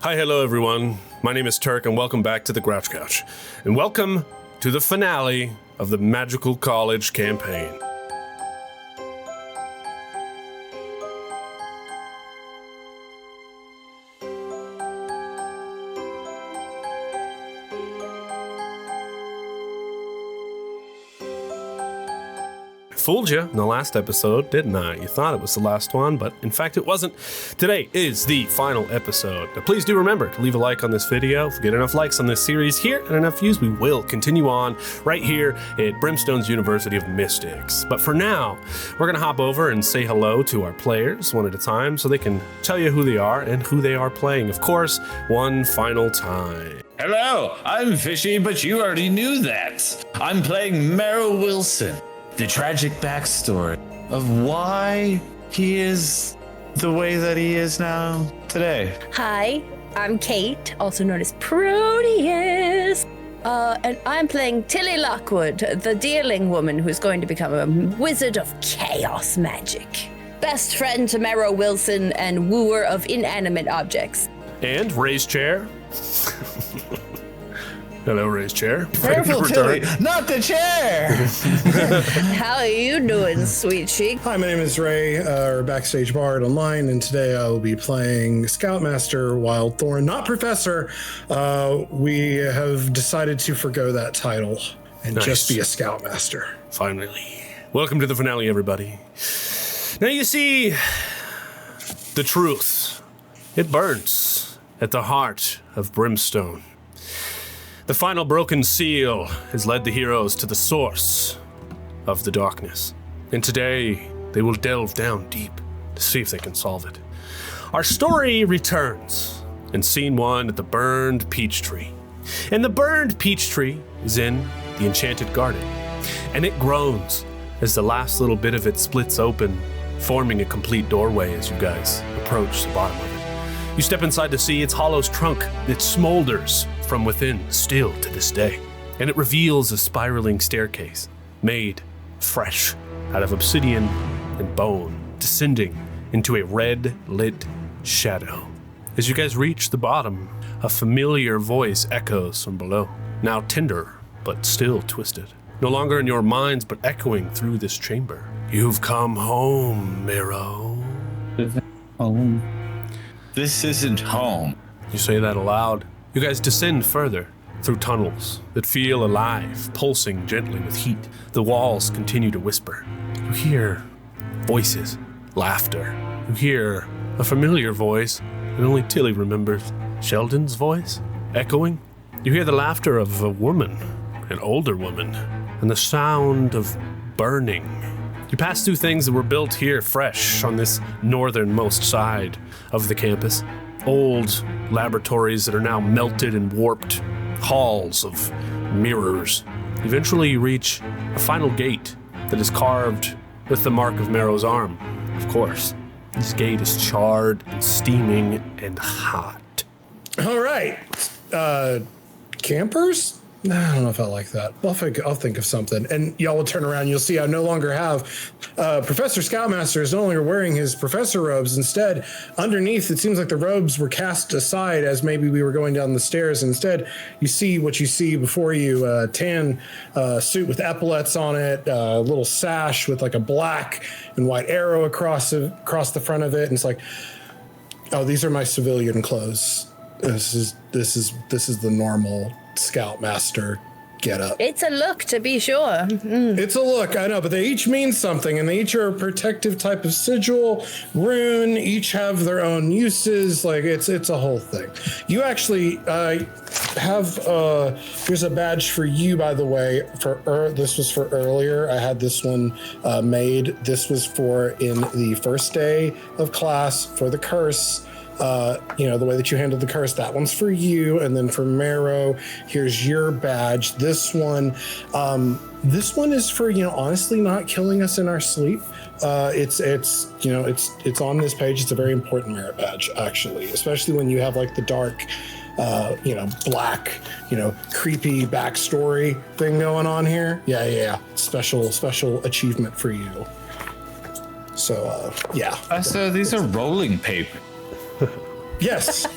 Hi, hello everyone. My name is Turk and welcome back to the Grouch Couch. And welcome to the finale of the Magical College campaign. Fooled you in the last episode, didn't I? You thought it was the last one, but in fact it wasn't. Today is the final episode. Now please do remember to leave a like on this video. If we get enough likes on this series here and enough views, we will continue on right here at Brimstone's University of Mystics. But for now, we're gonna hop over and say hello to our players one at a time so they can tell you who they are and who they are playing. Of course, one final time. Hello, I'm Fishy, but you already knew that. I'm playing Marrow Wilson. The tragic backstory of why he is the way that he is now today. Hi, I'm Kate, also known as Proteus. And I'm playing Tilly Lockwood, the dealing woman who's going to become a wizard of chaos magic. Best friend to Marrow Wilson and wooer of inanimate objects. And raise chair. Hello, raise chair. Careful, Tilly, not the chair! How are you doing, sweet cheek? Hi, my name is Ray, our backstage bard online, and today I will be playing Scoutmaster Wild Thorn, not Professor. We have decided to forgo that title and just be a Scoutmaster. Finally. Welcome to the finale, everybody. Now you see, the truth, it burns at the heart of Brimstone. The final broken seal has led the heroes to the source of the darkness. And today, they will delve down deep to see if they can solve it. Our story returns in scene 1 at the burned peach tree. And the burned peach tree is in the enchanted garden. And it groans as the last little bit of it splits open, forming a complete doorway as you guys approach the bottom of it. You step inside to see its hollow's trunk that smolders from within still to this day. And it reveals a spiraling staircase made fresh out of obsidian and bone, descending into a red-lit shadow. As you guys reach the bottom, a familiar voice echoes from below, now tender but still twisted. No longer in your minds, but echoing through this chamber. You've come home, Marrow. Home. This isn't home. You say that aloud. You guys descend further through tunnels that feel alive, pulsing gently with heat. The walls continue to whisper. You hear voices, laughter. You hear a familiar voice that only Tilly remembers. Sheldon's voice, echoing. You hear the laughter of a woman, an older woman, and the sound of burning. You pass through things that were built here fresh on this northernmost side of the campus. Old laboratories that are now melted and warped, halls of mirrors. Eventually you reach a final gate that is carved with the mark of Marrow's arm. Of course, this gate is charred and steaming and hot. All right, campers? I don't know if I like that. I'll think of something. And y'all will turn around. You'll see I no longer have Professor Scoutmaster is no longer wearing his professor robes. Instead, underneath, it seems like the robes were cast aside as maybe we were going down the stairs. Instead, you see what you see before you, a tan suit with epaulets on it, a little sash with like a black and white arrow across the front of it. And it's like, oh, these are my civilian clothes. This is the normal Scoutmaster get up. It's a look, to be sure. It's a look, I know, but they each mean something, and they each are a protective type of sigil, rune, each have their own uses. Like it's a whole thing. You actually have here's a badge for you, by the way. This was for earlier. I had this one made. This was for in the first day of class for the curse. The way that you handled the curse, that one's for you. And then for Marrow, here's your badge. This one is for, honestly not killing us in our sleep. It's on this page. It's a very important merit badge, actually, especially when you have like the dark, black, creepy backstory thing going on here. Yeah. Special achievement for you. So, yeah. So these are rolling paper. Yes.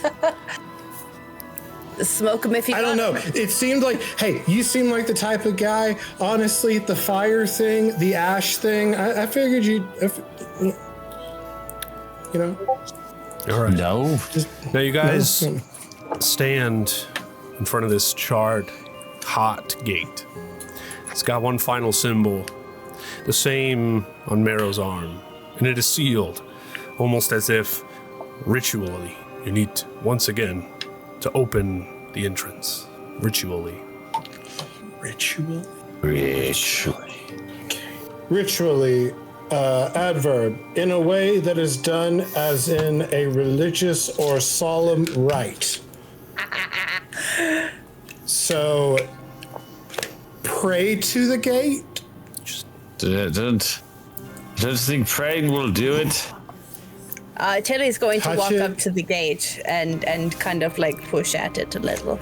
Smoke them if you I don't know. It seemed like, hey, you seem like the type of guy, honestly, the fire thing, the ash thing, I figured you know. All right. No. Now you guys stand in front of this charred, hot gate. It's got one final symbol, the same on Marrow's arm, and it is sealed, almost as if ritually you need once again to open the entrance. Ritually. Ritually, adverb, in a way that is done as in a religious or solemn rite. So, pray to the gate? Don't think praying will do it. Tilly's going to Touch walk it. up to the gate and kind of like push at it a little.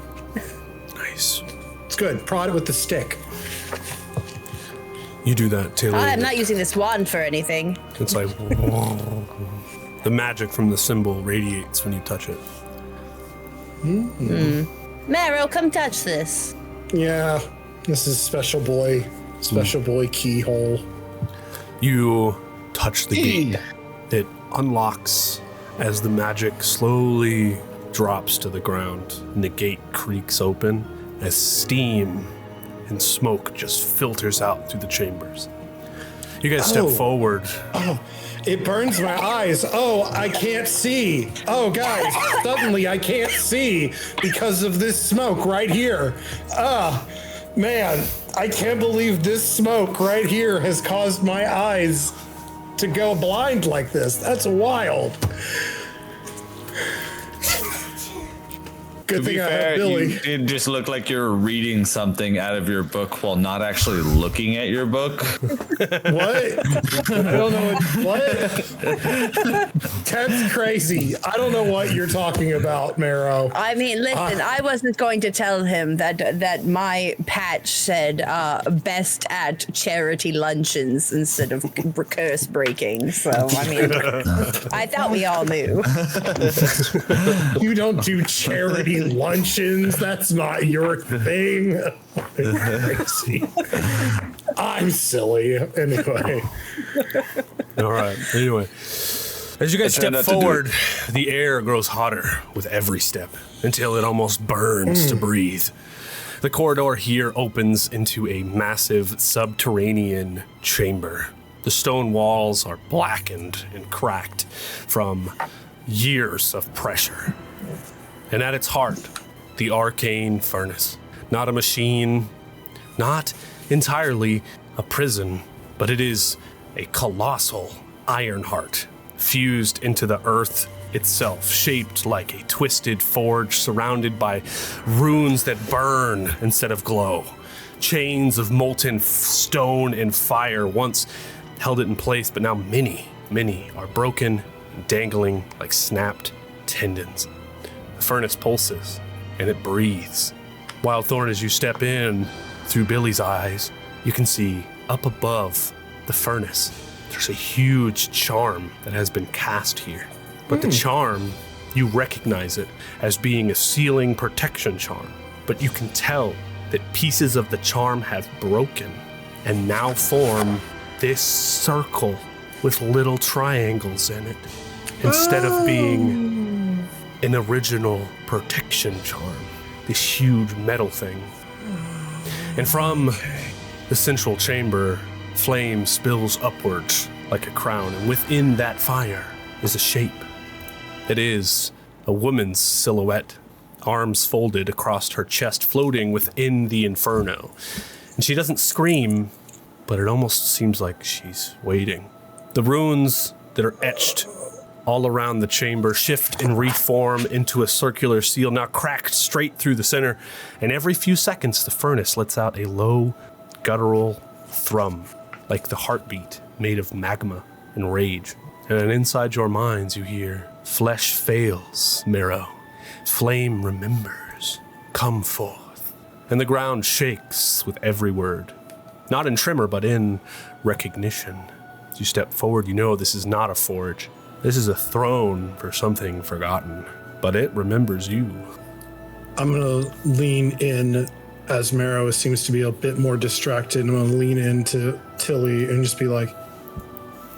Nice. It's good. Prod it with the stick. You do that, Tilly. I'm not using this wand for anything. It's like the magic from the symbol radiates when you touch it. Marrow, come touch this. Yeah, this is special boy keyhole. You touch the gate. It unlocks as the magic slowly drops to the ground and the gate creaks open as steam and smoke just filters out through the chambers. You guys step forward. Oh, it burns my eyes. Oh, I can't see. Oh, guys, suddenly I can't see because of this smoke right here. Man, I can't believe this smoke right here has caused my eyes to go blind like this. That's wild. Good To be thing I fair, have Billy. you did just look like you're reading something out of your book while not actually looking at your book. What? I don't know what. That's crazy. I don't know what you're talking about, Marrow. I mean, listen, I wasn't going to tell him that my patch said best at charity luncheons instead of curse breaking. So, I mean, I thought we all knew. You don't do charity luncheons. That's not your thing. Crazy. I'm silly. Anyway. All right. Anyway, as you guys step forward, the air grows hotter with every step until it almost burns to breathe. The corridor here opens into a massive subterranean chamber. The stone walls are blackened and cracked from years of pressure. And at its heart, the arcane furnace. Not a machine, not entirely a prison, but it is a colossal iron heart fused into the earth itself, shaped like a twisted forge surrounded by runes that burn instead of glow. Chains of molten stone and fire once held it in place, but now many are broken and dangling like snapped tendons. The furnace pulses and it breathes. Wild Thorn, as you step in through Billy's eyes, you can see up above the furnace, there's a huge charm that has been cast here. But the charm, you recognize it as being a sealing protection charm. But you can tell that pieces of the charm have broken and now form this circle with little triangles in it instead of being an original protection charm, this huge metal thing. And from the central chamber, flame spills upwards like a crown, and within that fire is a shape. It is a woman's silhouette, arms folded across her chest, floating within the inferno. And she doesn't scream, but it almost seems like she's waiting. The runes that are etched all around the chamber shift and reform into a circular seal, now cracked straight through the center. And every few seconds, the furnace lets out a low, guttural thrum, like the heartbeat made of magma and rage. And inside your minds, you hear, "Flesh fails, Marrow. Flame remembers. Come forth." And the ground shakes with every word. Not in tremor, but in recognition. As you step forward, you know this is not a forge. This is a throne for something forgotten, but it remembers you. I'm gonna lean in as Marrow seems to be a bit more distracted. I'm gonna lean into Tilly and just be like,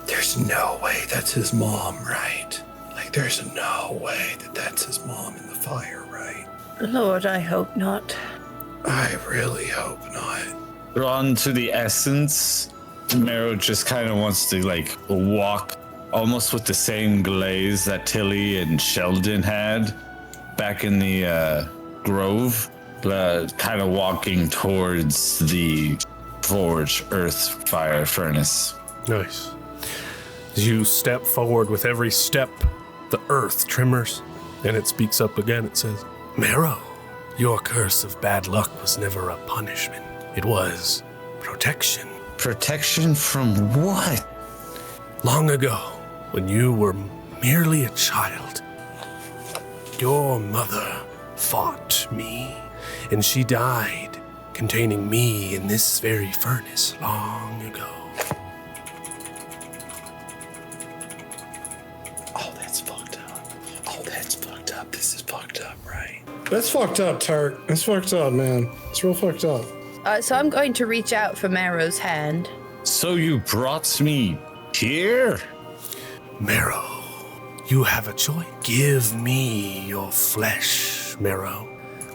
"There's no way that's his mom, right? Like, there's no way that that's his mom in the fire, right? Lord, I hope not. I really hope not." Drawn to the essence, Marrow just kind of wants to like walk almost with the same glaze that Tilly and Sheldon had back in the grove, kind of walking towards the forge earth fire furnace. Nice. As you step forward, with every step, the earth tremors, and it speaks up again. It says, Marrow, your curse of bad luck was never a punishment. It was protection. Protection from what? Long ago, when you were merely a child, your mother fought me, and she died, containing me in this very furnace long ago. Oh, that's fucked up. Oh, that's fucked up. This is fucked up, right? That's fucked up, Tart. That's fucked up, man. It's real fucked up. So I'm going to reach out for Marrow's hand. So you brought me here? Marrow, you have a choice. Give me your flesh, Marrow.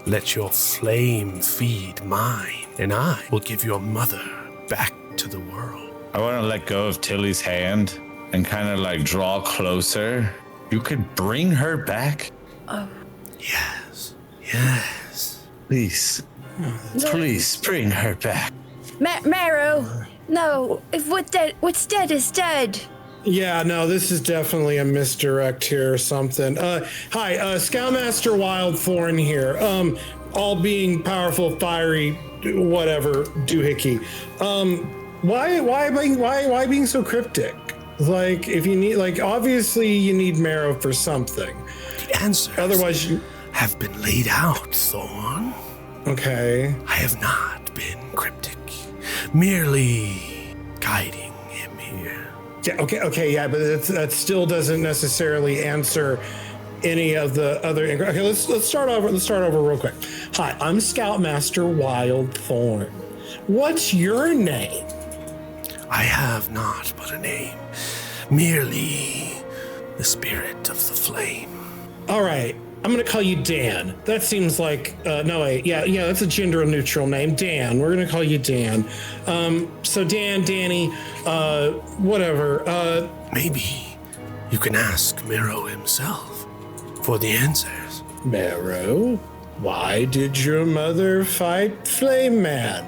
Let your flame feed mine, and I will give your mother back to the world. I want to let go of Tilly's hand and kind of like draw closer. You could bring her back? Yes, yes. Please. Please bring her back. Marrow, no. If what's dead is dead. Yeah, no, this is definitely a misdirect here or something. Hi, Scoutmaster Wild Thorn here. All being powerful, fiery, whatever, doohickey. Why being so cryptic? Like, if you need, like, obviously you need Marrow for something. The answers Otherwise, have been laid out, Thorn. Okay. I have not been cryptic, merely guiding him here. Yeah, okay, yeah, but that still doesn't necessarily answer any of the other. Okay, let's start over. Let's start over real quick. Hi, I'm Scoutmaster Wild Thorn. What's your name? I have not but a name, merely the spirit of the flame. All right, I'm gonna call you Dan. That seems like no wait, yeah, that's a gender neutral name. Dan. We're gonna call you Dan. So Dan, Danny, whatever. Maybe you can ask Marrow himself for the answers. Marrow, why did your mother fight Flame Man?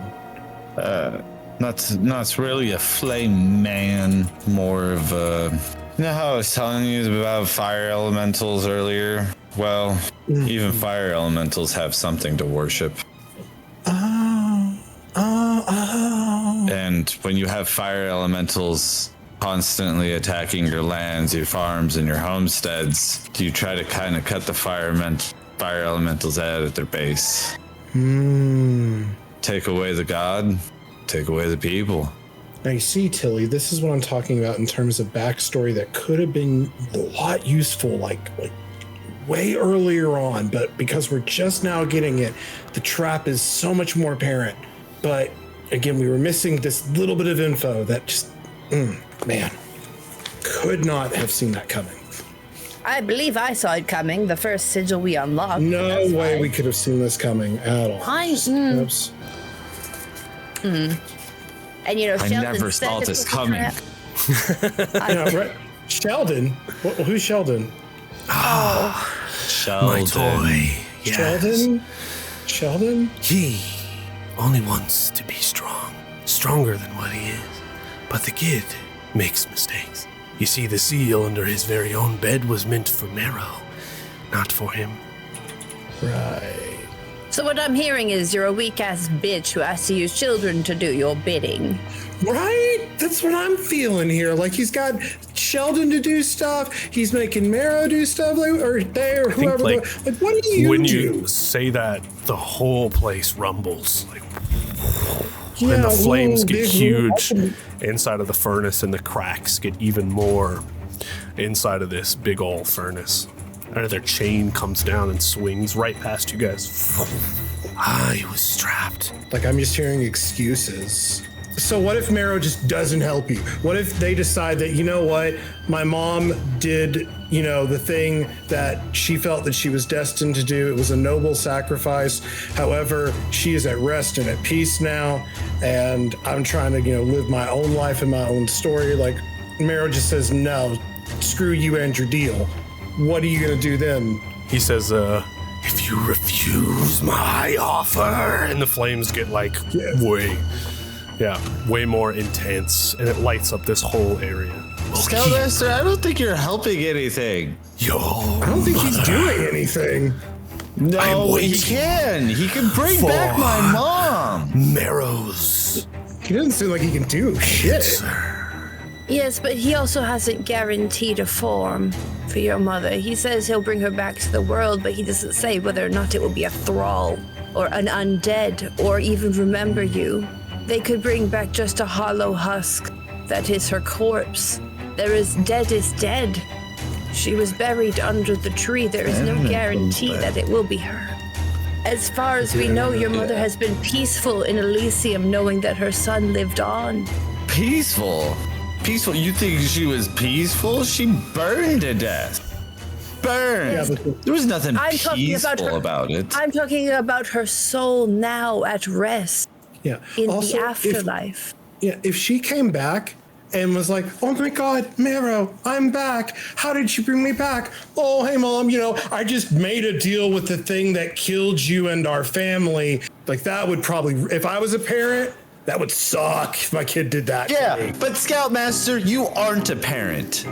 Not really a flame man, more of a... You know how I was telling you about fire elementals earlier? Well, even fire elementals have something to worship. Oh. And when you have fire elementals constantly attacking your lands, your farms, and your homesteads, you try to kind of cut the fire elementals out at their base. Take away the god, take away the people. Now you see, Tilly, this is what I'm talking about in terms of backstory that could have been a lot useful, like way earlier on, but because we're just now getting it, the trap is so much more apparent. But again, we were missing this little bit of info that just, man, could not have seen that coming. I believe I saw it coming. The first sigil we unlocked. No way we could have seen this coming at all. Oops. And you know, I Sheldon never said saw it this was a coming. trap. Yeah, right. Sheldon? Who's Sheldon? Sheldon. My toy. Yes. Sheldon? He only wants to be strong, stronger than what he is. But the kid makes mistakes. You see, the seal under his very own bed was meant for Marrow, not for him. Right. So what I'm hearing is you're a weak-ass bitch who has to use children to do your bidding. Right? That's what I'm feeling here. Like, he's got Sheldon to do stuff. He's making Marrow do stuff, like, or they, or whoever. Like, what do you when do? you say that, the whole place rumbles. Like, Yeah, and the flames whoa, get big huge room. inside of the furnace, and the cracks get even more inside of this big old furnace. Another chain comes down and swings right past you guys. I was trapped. Like, I'm just hearing excuses. So what if Marrow just doesn't help you? What if they decide that, you know what, my mom did, the thing that she felt that she was destined to do. It was a noble sacrifice. However, she is at rest and at peace now. And I'm trying to, live my own life and my own story. Like, Marrow just says, no, screw you and your deal. What are you going to do then? He says, if you refuse my offer, and the flames get way more intense, and it lights up this whole area. Scoutmaster, I don't think you're helping anything. I don't think he's doing anything. No, he can. He can bring back my mom. Marrows. He doesn't seem like he can do shit. Yes, but he also hasn't guaranteed a form for your mother. He says he'll bring her back to the world, but he doesn't say whether or not it will be a thrall or an undead or even remember you. They could bring back just a hollow husk that is her corpse. Dead is dead. She was buried under the tree. There is no guarantee that it will be her. As far as we know, your mother has been peaceful in Elysium, knowing that her son lived on. Peaceful? Peaceful? You think she was peaceful? She burned to death. Burned. Yeah, there was nothing peaceful about it. I'm talking about her soul now at rest. Yeah. In also, the afterlife. If she came back and was like, oh my God, Marrow, I'm back. How did you bring me back? Oh, hey, Mom, I just made a deal with the thing that killed you and our family. Like, that would probably, if I was a parent, that would suck if my kid did that. Yeah, but Scoutmaster, you aren't a parent.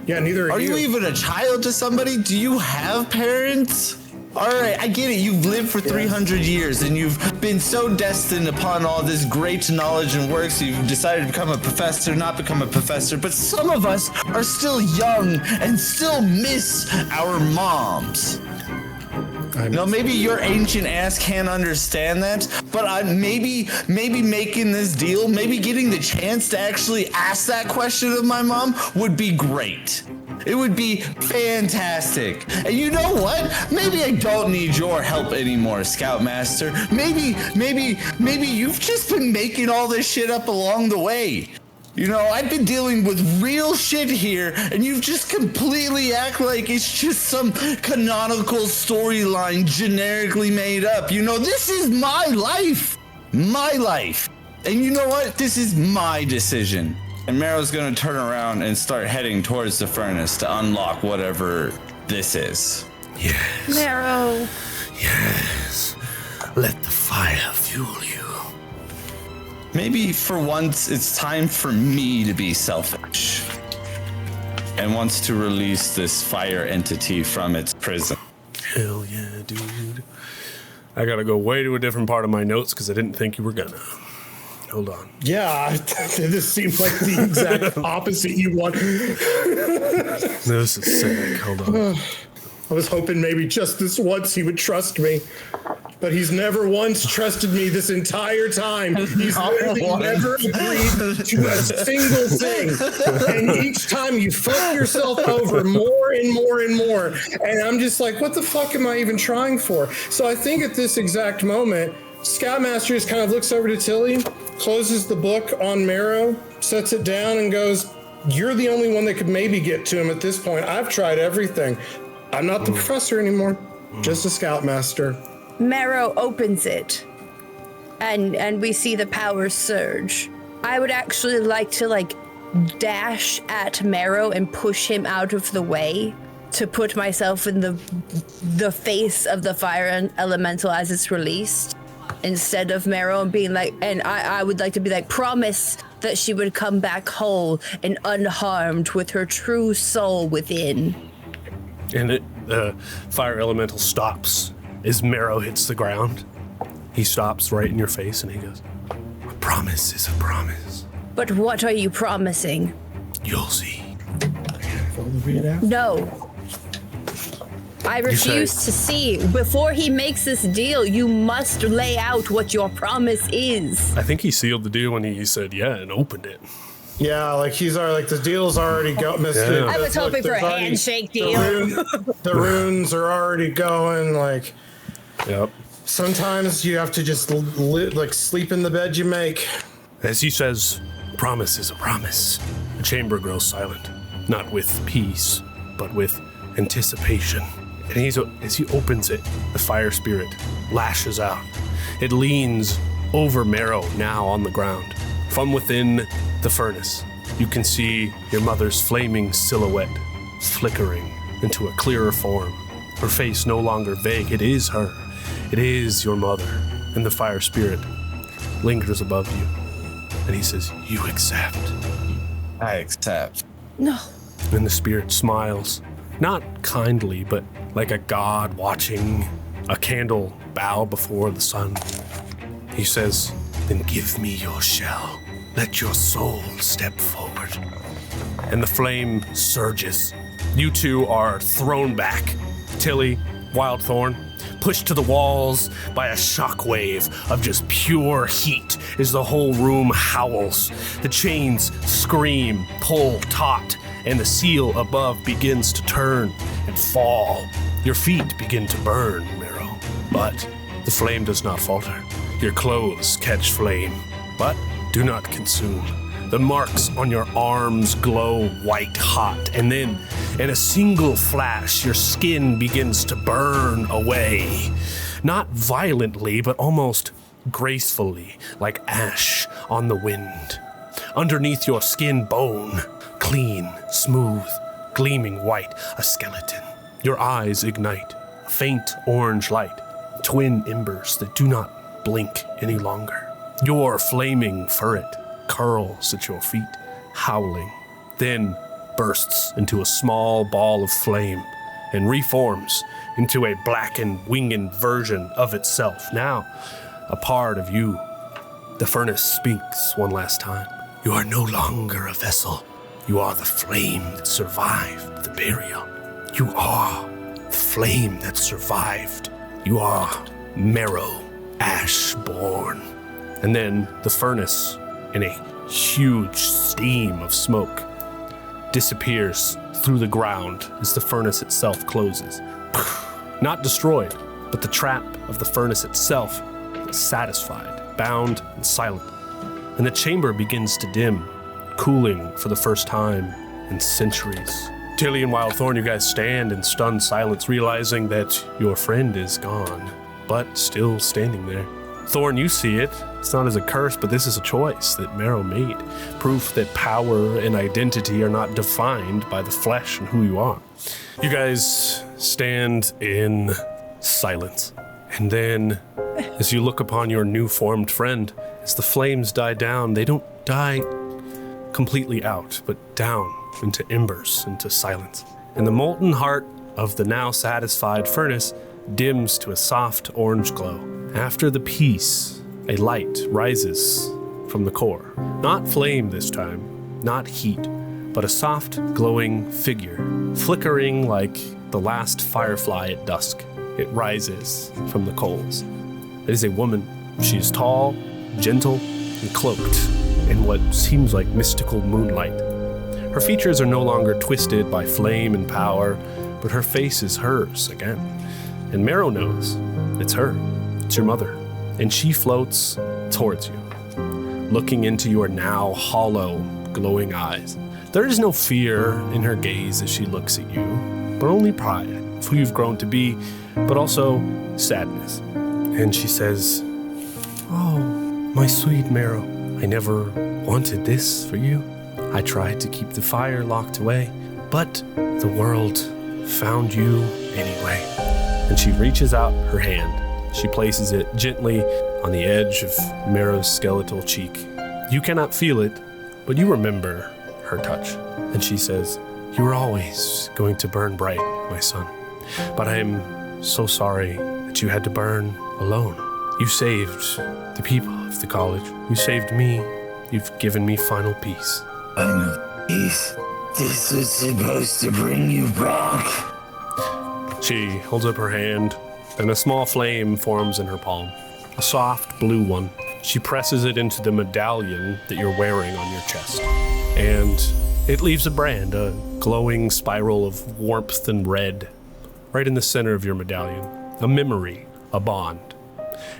Yeah, neither are you. Are you even a child to somebody? Do you have parents? All right, I get it. You've lived for 300 years and you've been so destined upon all this great knowledge and work, so you've decided to become a professor, not become a professor. But some of us are still young and still miss our moms. Maybe your ancient ass can't understand that, but maybe making this deal, maybe getting the chance to actually ask that question of my mom would be great. It would be fantastic. And you know what? Maybe I don't need your help anymore, Scoutmaster. Maybe you've just been making all this shit up along the way. I've been dealing with real shit here, and you've just completely act like it's just some canonical storyline generically made up. This is my life. My life. And you know what? This is my decision. And Marrow's gonna turn around and start heading towards the furnace to unlock whatever this is. Yes. Marrow. Yes. Let the fire fuel you. Maybe for once it's time for me to be selfish and wants to release this fire entity from its prison. Hell yeah, dude. I gotta go way to a different part of my notes because I didn't think you were gonna. Hold on. Yeah, this seems like the exact opposite you want. This is sick. Hold on. I was hoping maybe just this once he would trust me. But he's never once trusted me this entire time. He's literally never agreed to a single thing. And each time you fuck yourself over more and more and more. And I'm just like, what the fuck am I even trying for? So I think at this exact moment, Scoutmaster just kind of looks over to Tilly, closes the book on Marrow, sets it down and goes, you're the only one that could maybe get to him at this point. I've tried everything. I'm not the professor anymore, just a Scoutmaster. Marrow opens it, and we see the powers surge. I would actually like to dash at Marrow and push him out of the way to put myself in the face of the fire elemental as it's released, instead of Marrow and being and I would like to be promise that she would come back whole and unharmed with her true soul within. And the fire elemental stops. As Marrow hits the ground, he stops right in your face and he goes, a promise is a promise. But what are you promising? You'll see. No. I refuse to see. Before he makes this deal, you must lay out what your promise is. I think he sealed the deal when he said yeah and opened it. Yeah, like he's already like the deal's already go. Yeah. I was hoping for a handshake deal. The runes are already going. Like, Yep. sometimes you have to just like sleep in the bed you make. As he says, promise is a promise. The chamber grows silent, not with peace, but with anticipation. And as he opens it, the fire spirit lashes out. It leans over Marrow, now on the ground. From within the furnace, you can see your mother's flaming silhouette flickering into a clearer form. Her face no longer vague. It is her. It is your mother. And the fire spirit lingers above you. And he says, you accept. I accept. No. And the spirit smiles, not kindly, but like a god watching a candle bow before the sun. He says, then give me your shell. Let your soul step forward. And the flame surges. You two are thrown back. Tilly, Wild Thorn, pushed to the walls by a shockwave of just pure heat as the whole room howls. The chains scream, pull taut, and the seal above begins to turn and fall. Your feet begin to burn, Marrow, but the flame does not falter. Your clothes catch flame, but do not consume. The marks on your arms glow white hot, and then, in a single flash, your skin begins to burn away. Not violently, but almost gracefully, like ash on the wind. Underneath your skin, bone, clean, smooth, gleaming white, a skeleton. Your eyes ignite, a faint orange light, twin embers that do not blink any longer. Your flaming ferret curls at your feet, howling, then bursts into a small ball of flame and reforms into a blackened, winged version of itself, now a part of you. The furnace speaks one last time. You are no longer a vessel. You are the flame that survived the burial. You are the flame that survived. You are Marrow, Ashborn. And then the furnace, in a huge steam of smoke, disappears through the ground as the furnace itself closes. Not destroyed, but the trap of the furnace itself is satisfied, bound, and silent. And the chamber begins to dim, cooling for the first time in centuries. Tilly and Wild Thorn, you guys stand in stunned silence, realizing that your friend is gone, but still standing there. Thorn, you see it. It's not as a curse, but this is a choice that Marrow made. Proof that power and identity are not defined by the flesh and who you are. You guys stand in silence. And then, as you look upon your new-formed friend, as the flames die down, they don't die completely out, but down into embers, into silence. And the molten heart of the now satisfied furnace dims to a soft orange glow. After the peace, a light rises from the core. Not flame this time, not heat, but a soft, glowing figure, flickering like the last firefly at dusk. It rises from the coals. It is a woman. She is tall, gentle, and cloaked in what seems like mystical moonlight. Her features are no longer twisted by flame and power, but her face is hers again. And Marrow knows it's her. It's your mother. And she floats towards you, looking into your now hollow, glowing eyes. There is no fear in her gaze as she looks at you, but only pride of who you've grown to be, but also sadness. And she says, "Oh, my sweet Marrow, I never wanted this for you. I tried to keep the fire locked away, but the world found you anyway." And she reaches out her hand. She places it gently on the edge of Marrow's skeletal cheek. You cannot feel it, but you remember her touch. And she says, "You were always going to burn bright, my son. But I am so sorry that you had to burn alone. You saved the people of the college. You saved me. You've given me final peace." Final peace? This was supposed to bring you back. She holds up her hand, and a small flame forms in her palm, a soft blue one. She presses it into the medallion that you're wearing on your chest. And it leaves a brand, a glowing spiral of warmth and red, right in the center of your medallion. A memory, a bond.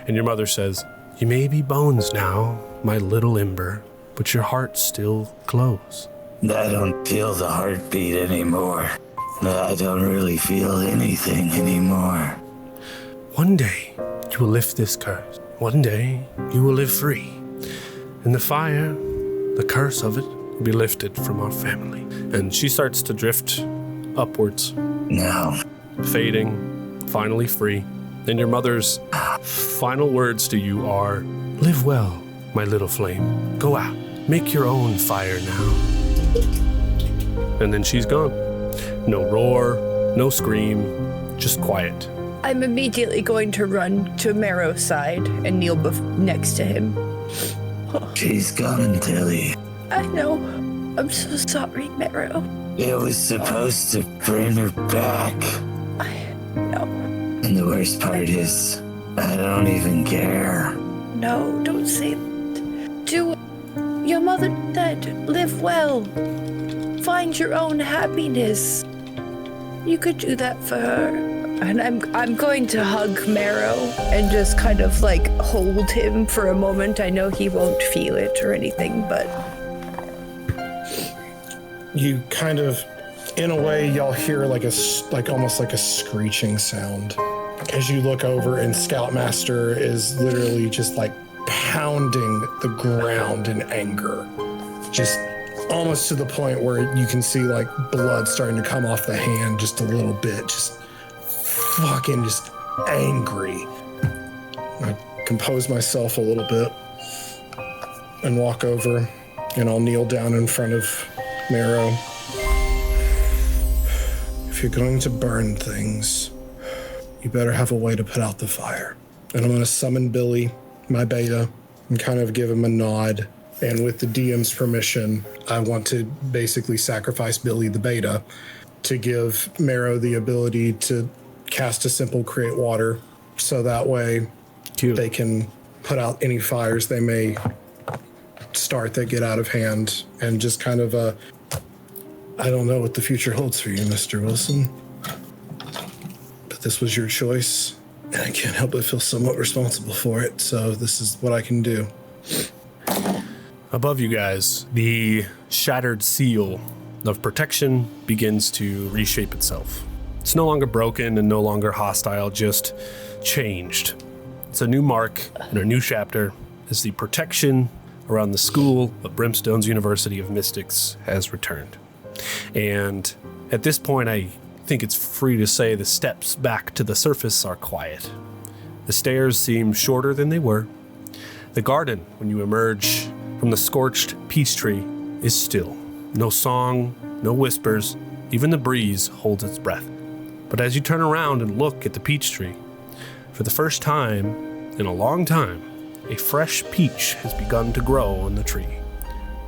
And your mother says, "You may be bones now, my little ember, but your heart still glows." I don't feel the heartbeat anymore. I don't really feel anything anymore. One day, you will lift this curse. One day, you will live free. And the fire, the curse of it, will be lifted from our family. And she starts to drift upwards, No. fading, finally free. And your mother's final words to you are, "Live well, my little flame. Go out, make your own fire now." And then she's gone. No roar, no scream, just quiet. I'm immediately going to run to Marrow's side and kneel next to him. She's gone, Tilly. I know. I'm so sorry, Marrow. It was supposed to bring her back. No, And the worst part is, I don't even care. no, don't say that. Your mother said, live well. Find your own happiness. You could do that for her. And I'm going to hug Marrow and just kind of like hold him for a moment. I know he won't feel it or anything, but You kind of, in a way, y'all hear like almost like a screeching sound as you look over, and Scoutmaster is literally just like pounding the ground in anger, just almost to the point where you can see like blood starting to come off the hand just a little bit, just fucking just angry. I compose myself a little bit and walk over, and I'll kneel down in front of Marrow. If you're going to burn things, you better have a way to put out the fire. And I'm going to summon Billy, my beta, and kind of give him a nod. And with the DM's permission, I want to basically sacrifice Billy, the beta, to give Marrow the ability to cast a simple create water, so that way they can put out any fires they may start that get out of hand, and just kind of I don't know what the future holds for you, Mr. Wilson, but this was your choice, and I can't help but feel somewhat responsible for it, so this is what I can do. Above you guys, the shattered seal of protection begins to reshape itself. It's no longer broken and no longer hostile, just changed. It's a new mark and a new chapter as the protection around the school of Brimstone's University of Mystics has returned. And at this point, I think it's free to say the steps back to the surface are quiet. The stairs seem shorter than they were. The garden, when you emerge from the scorched peach tree, is still. No song, no whispers, even the breeze holds its breath. But as you turn around and look at the peach tree, for the first time in a long time, a fresh peach has begun to grow on the tree.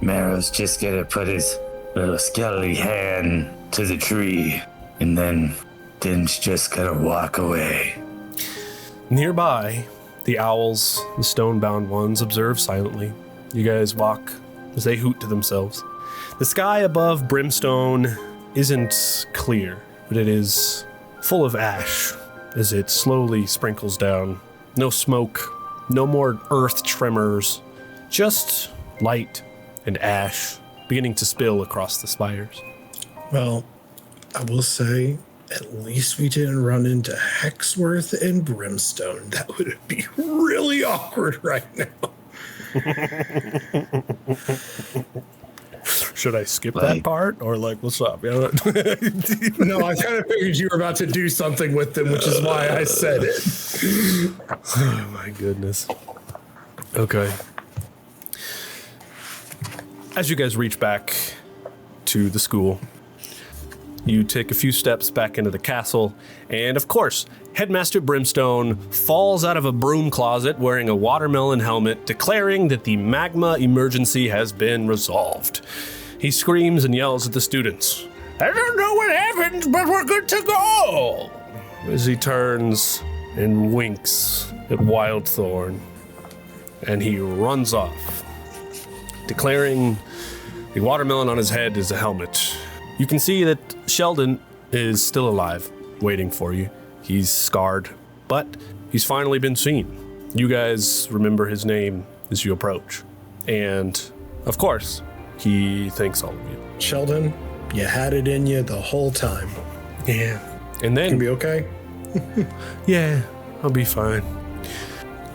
Marrow's just gonna put his little skelly hand to the tree, and then he's just gonna walk away. Nearby, the owls, the stone-bound ones, observe silently. You guys walk as they hoot to themselves. The sky above Brimstone isn't clear, but it is full of ash as it slowly sprinkles down. No smoke, no more earth tremors, just light and ash beginning to spill across the spires. Well, I will say, at least we didn't run into Hexworth and Brimstone. That would be really awkward right now. Should I skip that part, or like, what's up? No, I kind of figured you were about to do something with them, which is why I said it. Oh my goodness. Okay. As you guys reach back to the school, you take a few steps back into the castle, and of course, Headmaster Brimstone falls out of a broom closet wearing a watermelon helmet, declaring that the magma emergency has been resolved. He screams and yells at the students. I don't know what happened, but we're good to go! As he turns and winks at Wild Thorn. and he runs off, declaring the watermelon on his head is a helmet. You can see that Sheldon is still alive, waiting for you. He's scarred, but he's finally been seen. You guys remember his name as you approach. And, of course, he thanks all of you. Sheldon, you had it in you the whole time. Yeah. And then... You be okay? Yeah, I'll be fine.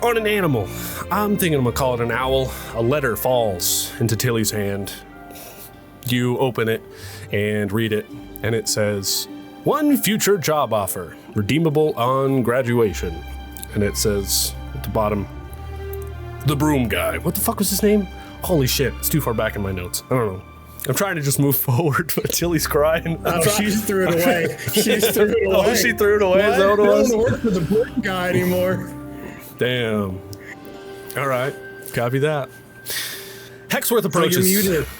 On an animal, I'm thinking I'm gonna call it an owl. A letter falls into Tilly's hand. You open it and read it, and it says, "One future job offer, redeemable on graduation." And it says at the bottom, "The broom guy." What the fuck was his name? Holy shit, it's too far back in my notes. I don't know. I'm trying to just move forward, but Tilly's crying. She threw it away. She threw it away. Oh, she threw it away? Is that what it was? I don't work for the broom guy anymore. Damn. All right, copy that. Hexworth approaches.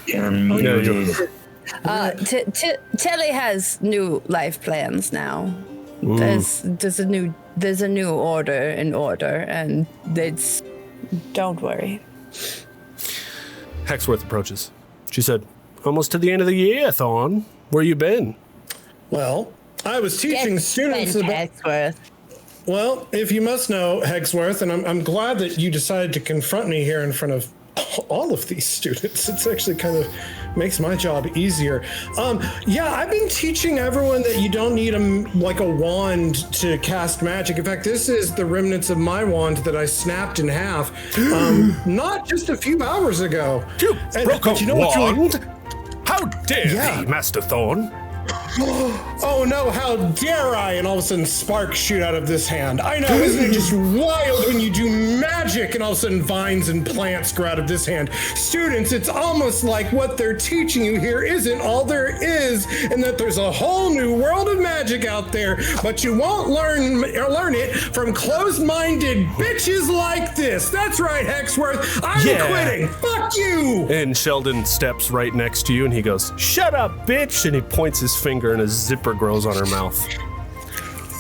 You're muted. Tilly has new life plans now. There's a new order in order, and it's don't worry. Hexworth approaches. She said, "Almost to the end of the year, Thorn. Where you been?" Well, I was teaching students about... Hexworth. Well, if you must know, Hexworth, and I'm glad that you decided to confront me here in front of all of these students. It's actually kind of makes my job easier. Yeah, I've been teaching everyone that you don't need a wand to cast magic. In fact, this is the remnants of my wand that I snapped in half not just a few hours ago. You broke a wand? Really... How dare thee, Master Thorn? Oh no, how dare I! And all of a sudden sparks shoot out of this hand. I know, isn't it just wild when you do magic and all of a sudden vines and plants grow out of this hand? Students, it's almost like what they're teaching you here isn't all there is, and that there's a whole new world of magic out there, but you won't learn it from closed-minded bitches like this. That's right, Hexworth. I'm quitting. Fuck you! And Sheldon steps right next to you and he goes, "Shut up, bitch!" And he points his finger and a zipper grows on her mouth.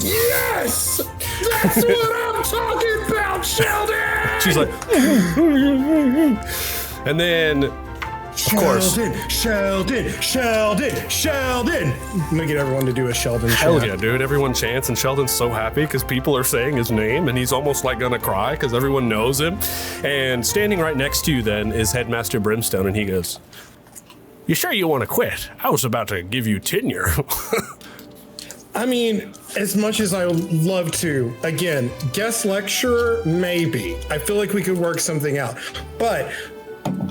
Yes! That's what I'm talking about, Sheldon! She's like, and then, of course. Sheldon! I'm gonna get everyone to do a Sheldon chant. Hell yeah, dude. Everyone chants, and Sheldon's so happy because people are saying his name, and he's almost like gonna cry because everyone knows him. And standing right next to you then is Headmaster Brimstone, and he goes, "You sure you want to quit? I was about to give you tenure." I mean, as much as I would love to, again, guest lecturer, maybe. I feel like we could work something out. But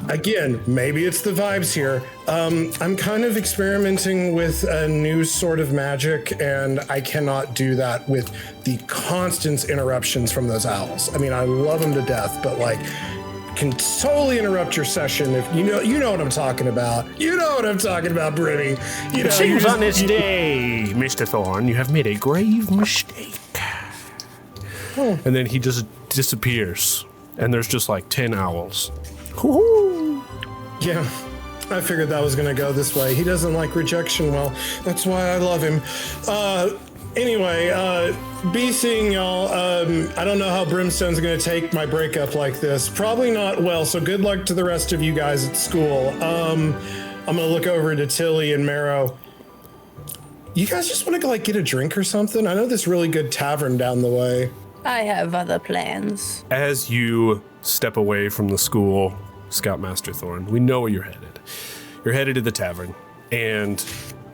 again, maybe it's the vibes here. I'm kind of experimenting with a new sort of magic, and I cannot do that with the constant interruptions from those owls. I mean, I love them to death, but like, can totally interrupt your session if you know what I'm talking about. You know what I'm talking about, Brittany. You know, it seems on this day, Mr. Thorn, you have made a grave mistake. And then he just disappears, and there's just like 10 owls. Woo-hoo. Yeah, I figured that was gonna go this way. He doesn't like rejection well. That's why I love him. Anyway, be seeing y'all. I don't know how Brimstone's gonna take my breakup like this. Probably not well, so good luck to the rest of you guys at school. I'm gonna look over to Tilly and Marrow. You guys just wanna go like get a drink or something? I know this really good tavern down the way. I have other plans. As you step away from the school, Scoutmaster Thorn, we know where you're headed. You're headed to the tavern. And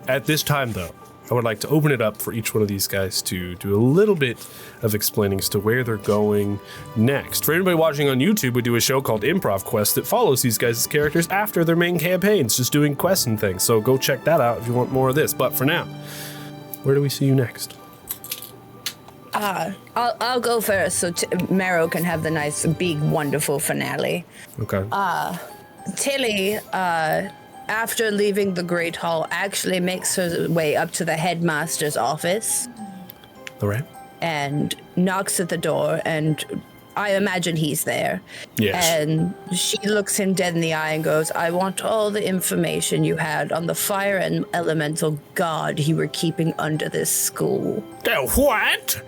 at this time, though, I would like to open it up for each one of these guys to do a little bit of explaining as to where they're going next. For anybody watching on YouTube, we do a show called Improv Quest that follows these guys' characters after their main campaigns, just doing quests and things. So go check that out if you want more of this. But for now, where do we see you next? I'll go first so Marrow can have the nice, big, wonderful finale. Okay. Tilly, after leaving the Great Hall, actually makes her way up to the headmaster's office. All right. And knocks at the door, and I imagine he's there. Yes. And she looks him dead in the eye and goes, "I want all the information you had on the fire and elemental god you were keeping under this school." The what?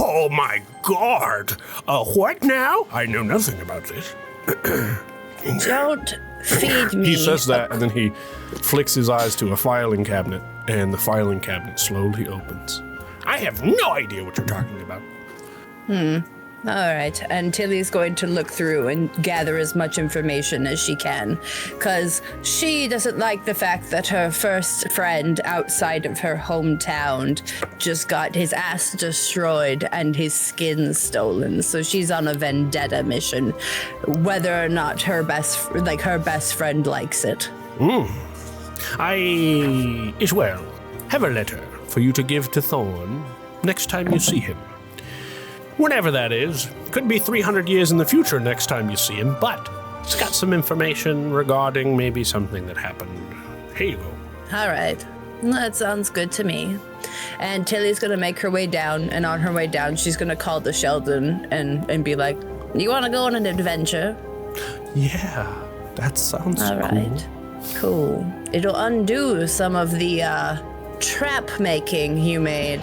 Oh my god! What now? I know nothing about this. Don't feed me. He says that, and then he flicks his eyes to a filing cabinet, and the filing cabinet slowly opens. I have no idea what you're talking about. All right, and Tilly's going to look through and gather as much information as she can, because she doesn't like the fact that her first friend outside of her hometown just got his ass destroyed and his skin stolen. So she's on a vendetta mission, whether or not her best friend likes it. I, as well, have a letter for you to give to Thorn next time you see him. Whenever that is. Could be 300 years in the future next time you see him, but it's got some information regarding maybe something that happened. Here you go. All right, that sounds good to me. And Tilly's going to make her way down, and on her way down, she's going to call the Sheldon and be like, you want to go on an adventure? Yeah, that sounds All right, cool. It'll undo some of the trap making you made.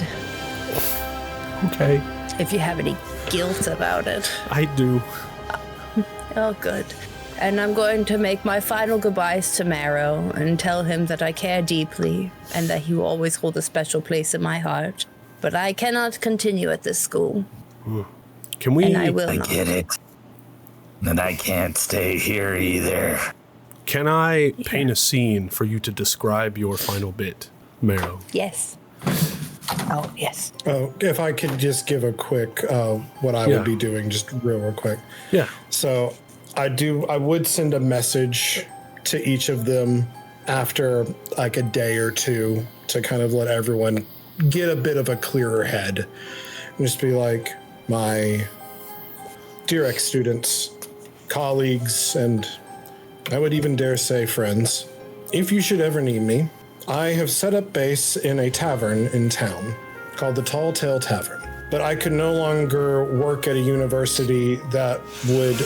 Okay. If you have any guilt about it. I do. Oh, good. And I'm going to make my final goodbyes to Marrow and tell him that I care deeply and that he will always hold a special place in my heart. But I cannot continue at this school. Can we... And I will I not. get it. And I can't stay here either. Can I paint a scene for you to describe your final bit, Marrow? Yes. Oh, yes. Oh, if I could just give a quick what I would be doing, just real quick. Yeah. So I would send a message to each of them after like a day or two to kind of let everyone get a bit of a clearer head. And just be like, my dear ex-students, colleagues, and I would even dare say friends, if you should ever need me, I have set up base in a tavern in town called the Tall Tale Tavern. But I could no longer work at a university that would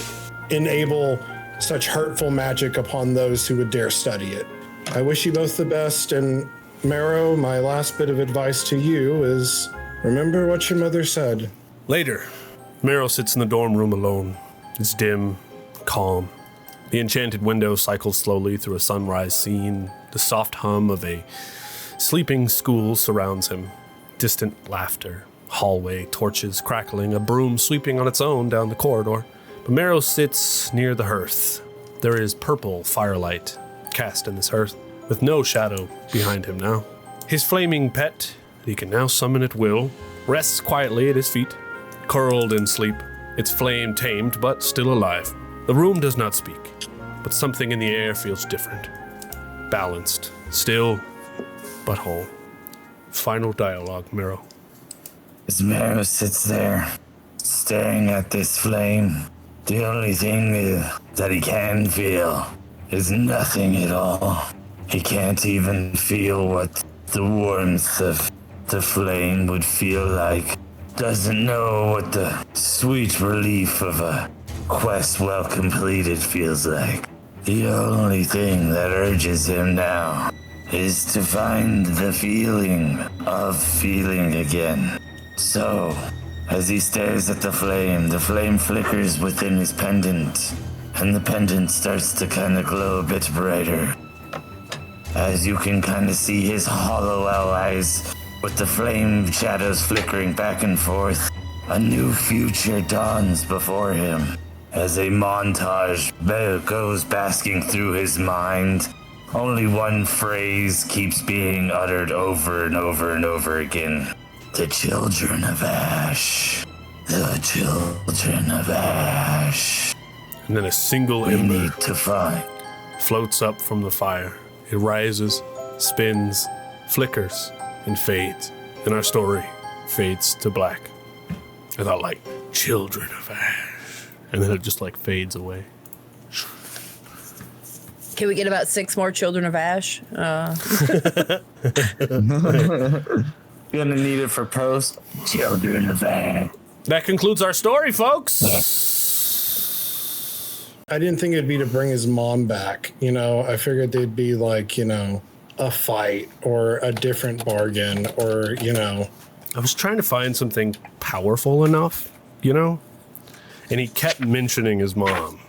enable such hurtful magic upon those who would dare study it. I wish you both the best, and Marrow, my last bit of advice to you is remember what your mother said. Later, Marrow sits in the dorm room alone. It's dim, calm. The enchanted window cycles slowly through a sunrise scene. The soft hum of a sleeping school surrounds him. Distant laughter, hallway torches crackling, a broom sweeping on its own down the corridor. But Marrow sits near the hearth. There is purple firelight cast in this hearth, with no shadow behind him now. His flaming pet, that he can now summon at will, rests quietly at his feet, curled in sleep, its flame tamed but still alive. The room does not speak, but something in the air feels different. Balanced, still, but whole. Final dialogue, Marrow. As Marrow sits there, staring at this flame, the only thing that he can feel is nothing at all. He can't even feel what the warmth of the flame would feel like. Doesn't know what the sweet relief of a quest well completed feels like. The only thing that urges him now is to find the feeling of feeling again. So, as he stares at the flame flickers within his pendant, and the pendant starts to kind of glow a bit brighter. As you can kind of see his hollow eyes with the flame shadows flickering back and forth, a new future dawns before him. As a montage goes basking through his mind, only one phrase keeps being uttered over and over and over again. The children of Ash. The children of Ash. And then a single We ember need to find. floats up from the fire. It rises, spins, flickers, and fades. And our story fades to black. I thought, like, children of Ash. And then it just, like, fades away. Can we get about 6 more Children of Ash? Gonna need it for post. Children of Ash. That concludes our story, folks. I didn't think it'd be to bring his mom back. You know, I figured they'd be like, you know, a fight or a different bargain or, you know, I was trying to find something powerful enough, you know? And he kept mentioning his mom.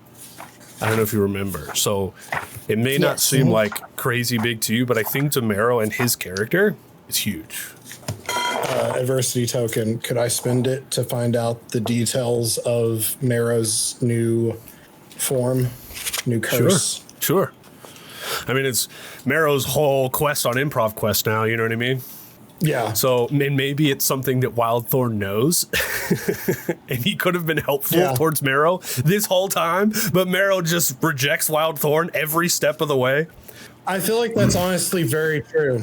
I don't know if you remember. So it may not seem like crazy big to you, but I think to Marrow and his character, it's huge. Adversity token. Could I spend it to find out the details of Marrow's new form, new curse? Sure. I mean, it's Marrow's whole quest on Improv Quest now, you know what I mean? Yeah. So maybe it's something that Wild Thorn knows, and he could have been helpful towards Marrow this whole time, but Marrow just rejects Wild Thorn every step of the way. I feel like that's honestly very true.